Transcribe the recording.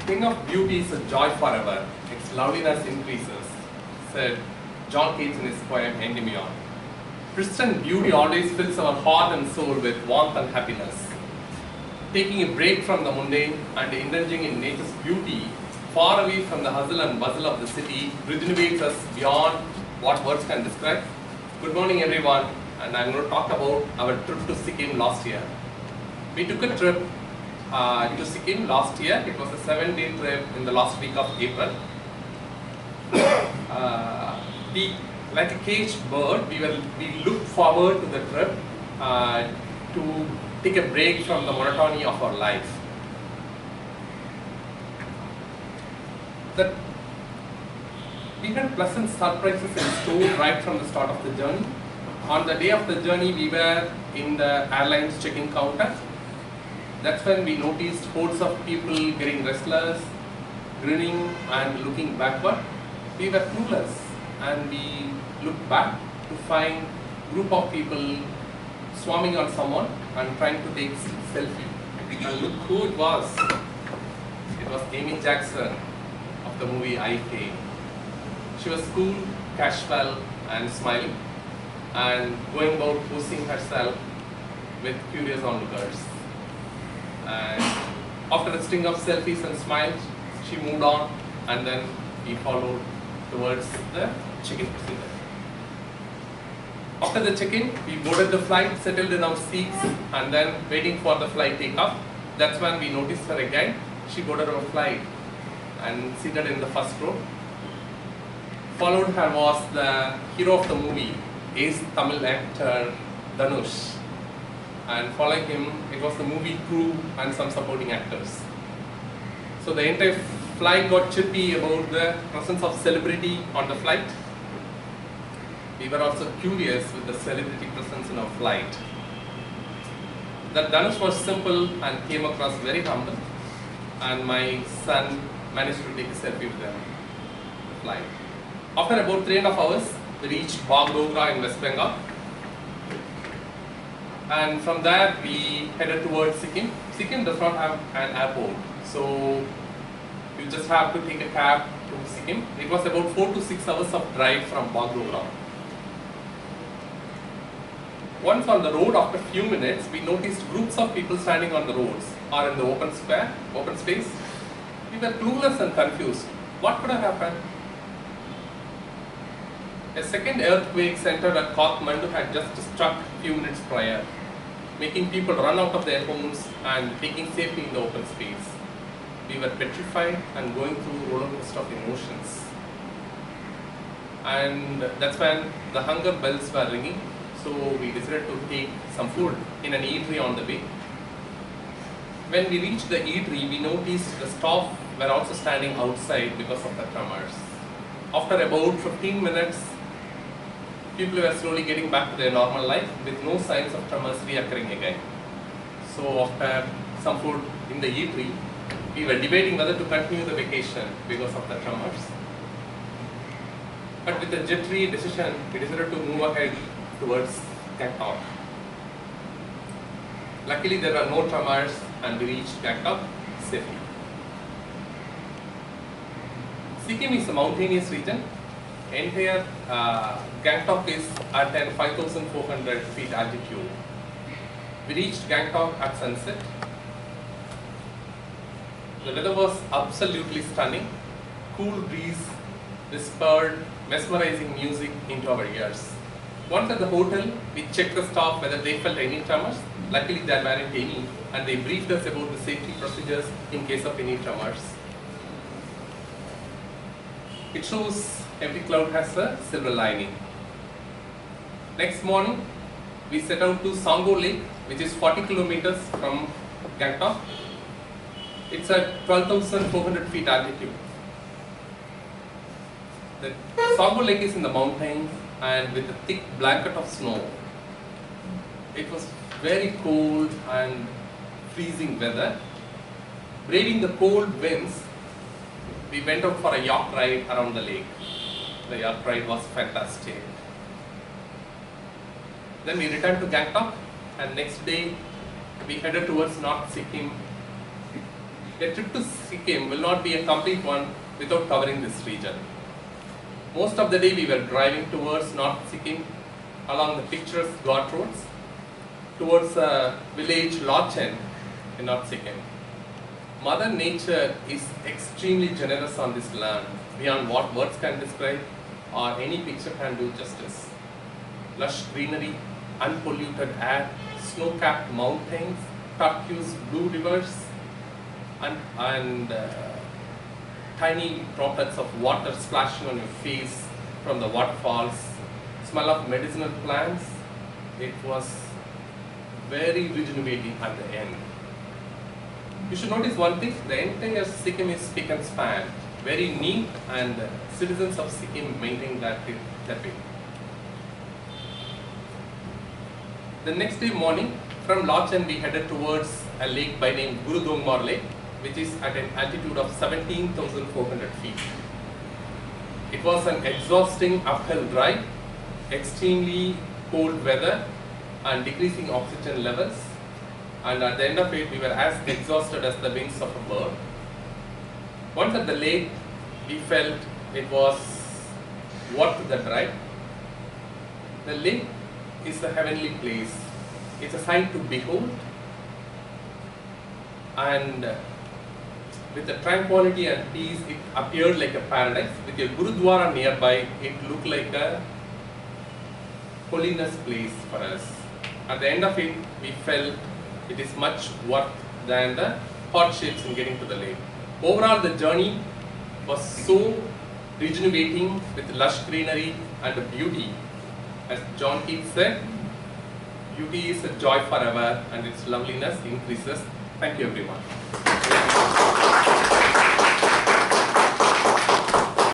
Thing of beauty is a joy forever, its loveliness increases, said John Keats in his poem Endymion. Pristine beauty always fills our heart and soul with warmth and happiness. Taking a break from the mundane and indulging in nature's beauty, far away from the hustle and bustle of the city, rejuvenates us beyond what words can describe. Good morning everyone, and I'm going to talk about our trip to Sikkim last year. We took a trip to Sikkim last year. It was a 7-day trip in the last week of April. Like a caged bird, we looked forward to the trip to take a break from the monotony of our life. We had pleasant surprises in store right from the start of the journey. On the day of the journey, we were in the airline's check-in counter. That's when we noticed hordes of people getting restless, grinning and looking backward. We were clueless and we looked back to find a group of people swarming on someone and trying to take a selfie. And look who it was. It was Amy Jackson of the movie I Fame. She was cool, casual and smiling and going about posing herself with curious onlookers. And after a string of selfies and smiles, she moved on, and then we followed towards the check-in procedure. After the check-in, we boarded the flight, settled in our seats, and then waiting for the flight takeoff. That's when we noticed her again. She boarded our flight and seated in the first row. Followed her was the hero of the movie, ace Tamil actor Dhanush. And following him, it was the movie crew and some supporting actors. So the entire flight got chirpy about the presence of celebrity on the flight. We were also curious with the celebrity presence in our flight. The Dhanush was simple and came across very humble, and my son managed to take a selfie with them on the flight. After about 3.5 hours, we reached Bagdogra in West Bengal. And from there, we headed towards Sikkim. Sikkim does not have an airport, so you just have to take a cab to Sikkim. It was about 4 to 6 hours of drive from Bagdogra. Once on the road, after a few minutes, we noticed groups of people standing on the roads or in the open space. We were clueless and confused. What could have happened? A second earthquake centered at Kathmandu had just struck a few minutes prior, making people run out of their homes and taking safety in the open space. We were petrified and going through a roller coaster of emotions. And that's when the hunger bells were ringing, so we decided to take some food in an eatery on the way. When we reached the eatery, we noticed the staff were also standing outside because of the tremors. After about 15 minutes, people were slowly getting back to their normal life with no signs of tremors reoccurring again. So after some food in the eatery, we were debating whether to continue the vacation because of the tremors. But with a jittery decision, we decided to move ahead towards Gangtok. Luckily, there were no tremors and we reached Gangtok safely. Sikkim is a mountainous region. Entire Gangtok is at an 5,400 feet altitude. We reached Gangtok at sunset. The weather was absolutely stunning. Cool breeze whispered mesmerizing music into our ears. Once at the hotel, we checked the staff whether they felt any tremors. Luckily, there weren't any, and they briefed us about the safety procedures in case of any tremors. It shows every cloud has a silver lining. Next morning, we set out to Sango Lake, which is 40 kilometers from Gangtok. It's at 12,400 feet altitude. The Sango Lake is in the mountains and with a thick blanket of snow. It was very cold and freezing weather. Braving the cold winds, we went out for a yacht ride around the lake. The yacht ride was fantastic. Then we returned to Gangtok, and next day we headed towards North Sikkim. a trip to Sikkim will not be a complete one without covering this region. Most of the day we were driving towards North Sikkim along the picturesque Ghat roads towards a village Lochen in North Sikkim. Mother Nature is extremely generous on this land beyond what words can describe or any picture can do justice. Lush greenery, unpolluted air, snow-capped mountains, turquoise blue rivers, and tiny droplets of water splashing on your face from the waterfalls, smell of medicinal plants. It was very rejuvenating at the end. You should notice one thing, the entire Sikkim is spick and span, very neat, and citizens of Sikkim maintain that way. The next day morning, from Lochen we headed towards a lake by name Guru Dongmar Lake, which is at an altitude of 17,400 feet. It was an exhausting uphill drive, extremely cold weather and decreasing oxygen levels, and at the end of it we were as exhausted as the wings of a bird. Once at the lake, we felt it was worth the drive. The lake is a heavenly place. It's a sight to behold, and with the tranquility and peace, it appeared like a paradise. With your Gurudwara nearby, it looked like a holiness place for us. At the end of it, we felt it is much worth than the hardships in getting to the lake. Overall, the journey was so rejuvenating with lush greenery and beauty. As John Keats said, beauty is a joy forever and its loveliness increases. Thank you everyone.